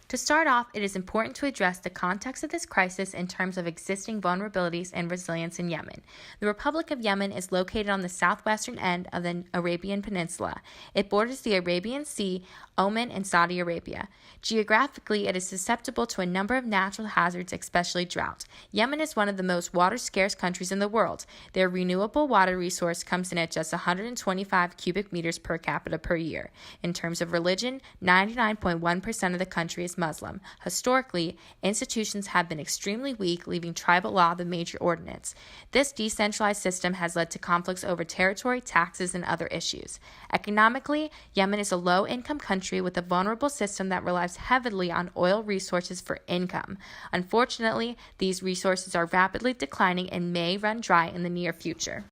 To start off, it is important to address the context of this crisis in terms of existing vulnerabilities and resilience in Yemen. The Republic of Yemen is located on the southwestern end of the Arabian Peninsula. It borders the Arabian Sea, Oman, and Saudi Arabia. Geographically, it is susceptible to a number of natural hazards, especially drought. Yemen is one of the most water-scarce countries in the world. Their renewable water resource comes in at just 125 cubic meters per capita per year. In terms of religion, 99.1% of the country is Muslim. Historically, institutions have been extremely weak, leaving tribal law the major ordinance. This decentralized system has led to conflicts over territory, taxes, and other issues. Economically, Yemen is a low-income country with a vulnerable system that relies heavily on oil resources for income. Unfortunately, these resources are rapidly declining and may run dry in the near future.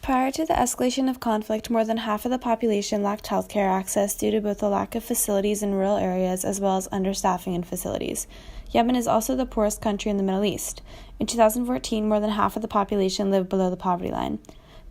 Prior to the escalation of conflict, more than half of the population lacked healthcare access due to both the lack of facilities in rural areas as well as understaffing in facilities. Yemen is also the poorest country in the Middle East. In 2014, more than half of the population lived below the poverty line.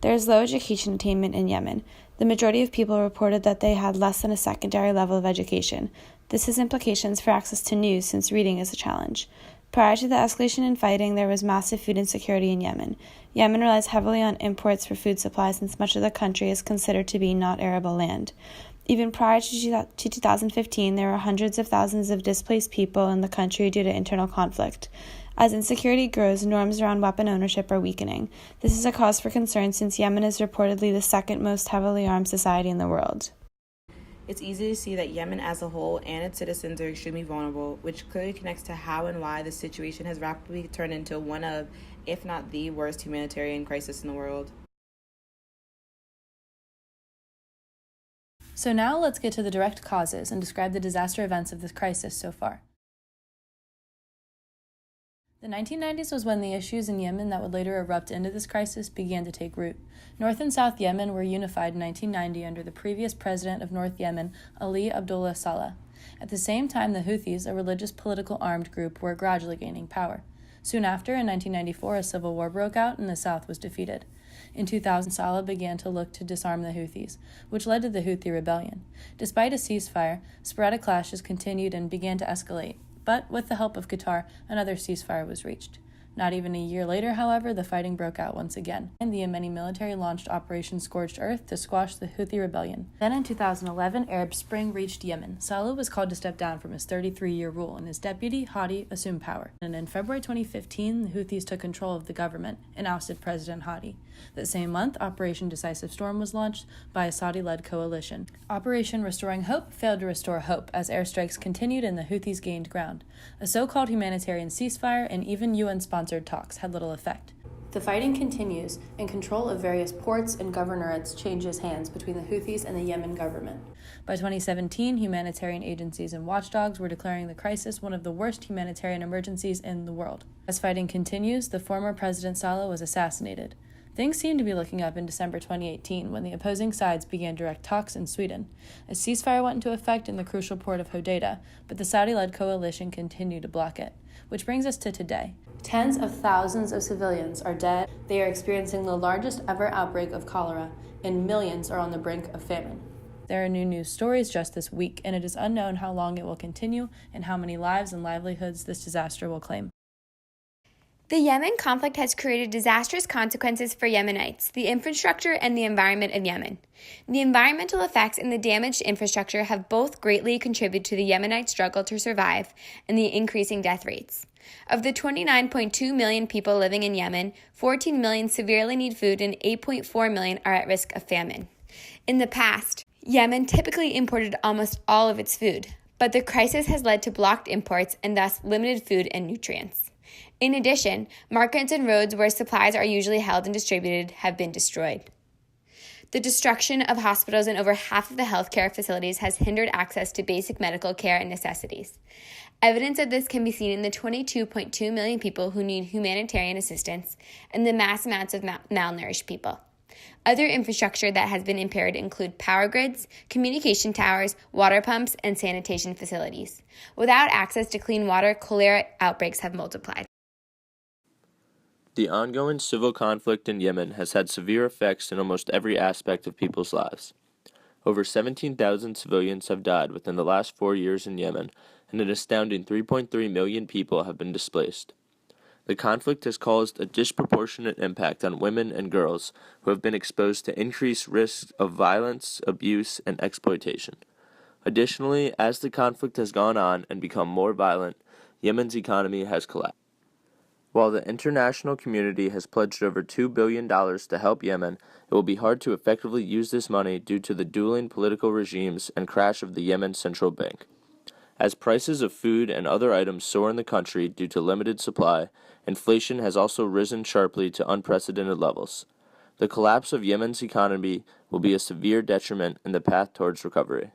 There is low education attainment in Yemen. The majority of people reported that they had less than a secondary level of education. This has implications for access to news since reading is a challenge. Prior to the escalation in fighting, there was massive food insecurity in Yemen. Yemen relies heavily on imports for food supply since much of the country is considered to be not arable land. Even prior to 2015, there were hundreds of thousands of displaced people in the country due to internal conflict. As insecurity grows, norms around weapon ownership are weakening. This is a cause for concern since Yemen is reportedly the second most heavily armed society in the world. It's easy to see that Yemen as a whole and its citizens are extremely vulnerable, which clearly connects to how and why the situation has rapidly turned into one of, if not the worst humanitarian crisis in the world. So now let's get to the direct causes and describe the disaster events of this crisis so far. The 1990s was when the issues in Yemen that would later erupt into this crisis began to take root. North and South Yemen were unified in 1990 under the previous president of North Yemen, Ali Abdullah Saleh. At the same time, the Houthis, a religious political armed group, were gradually gaining power. Soon after, in 1994, a civil war broke out and the South was defeated. In 2000, Saleh began to look to disarm the Houthis, which led to the Houthi rebellion. Despite a ceasefire, sporadic clashes continued and began to escalate. But with the help of Qatar, another ceasefire was reached. Not even a year later, however, the fighting broke out once again, and the Yemeni military launched Operation Scorched Earth to squash the Houthi rebellion. Then in 2011, Arab Spring reached Yemen. Saleh was called to step down from his 33-year rule, and his deputy, Hadi, assumed power. And in February 2015, the Houthis took control of the government and ousted President Hadi. That same month, Operation Decisive Storm was launched by a Saudi-led coalition. Operation Restoring Hope failed to restore hope as airstrikes continued and the Houthis gained ground. A so-called humanitarian ceasefire and even UN-sponsored talks had little effect. The fighting continues, and control of various ports and governorates changes hands between the Houthis and the Yemen government. By 2017, humanitarian agencies and watchdogs were declaring the crisis one of the worst humanitarian emergencies in the world. As fighting continues, the former President Saleh was assassinated. Things seemed to be looking up in December 2018 when the opposing sides began direct talks in Sweden. A ceasefire went into effect in the crucial port of Hodeida, but the Saudi-led coalition continued to block it. Which brings us to today. Tens of thousands of civilians are dead. They are experiencing the largest ever outbreak of cholera, and millions are on the brink of famine. There are new news stories just this week, and it is unknown how long it will continue and how many lives and livelihoods this disaster will claim. The Yemen conflict has created disastrous consequences for Yemenites, the infrastructure, and the environment of Yemen. The environmental effects and the damaged infrastructure have both greatly contributed to the Yemenite struggle to survive and the increasing death rates. Of the 29.2 million people living in Yemen, 14 million severely need food and 8.4 million are at risk of famine. In the past, Yemen typically imported almost all of its food, but the crisis has led to blocked imports and thus limited food and nutrients. In addition, markets and roads where supplies are usually held and distributed have been destroyed. The destruction of hospitals in over half of the healthcare facilities has hindered access to basic medical care and necessities. Evidence of this can be seen in the 22.2 million people who need humanitarian assistance and the mass amounts of malnourished people. Other infrastructure that has been impaired include power grids, communication towers, water pumps, and sanitation facilities. Without access to clean water, cholera outbreaks have multiplied. The ongoing civil conflict in Yemen has had severe effects in almost every aspect of people's lives. Over 17,000 civilians have died within the last 4 years in Yemen, and an astounding 3.3 million people have been displaced. The conflict has caused a disproportionate impact on women and girls who have been exposed to increased risks of violence, abuse, and exploitation. Additionally, as the conflict has gone on and become more violent, Yemen's economy has collapsed. While the international community has pledged over $2 billion to help Yemen, it will be hard to effectively use this money due to the dueling political regimes and crash of the Yemen Central Bank. As prices of food and other items soar in the country due to limited supply, inflation has also risen sharply to unprecedented levels. The collapse of Yemen's economy will be a severe detriment in the path towards recovery.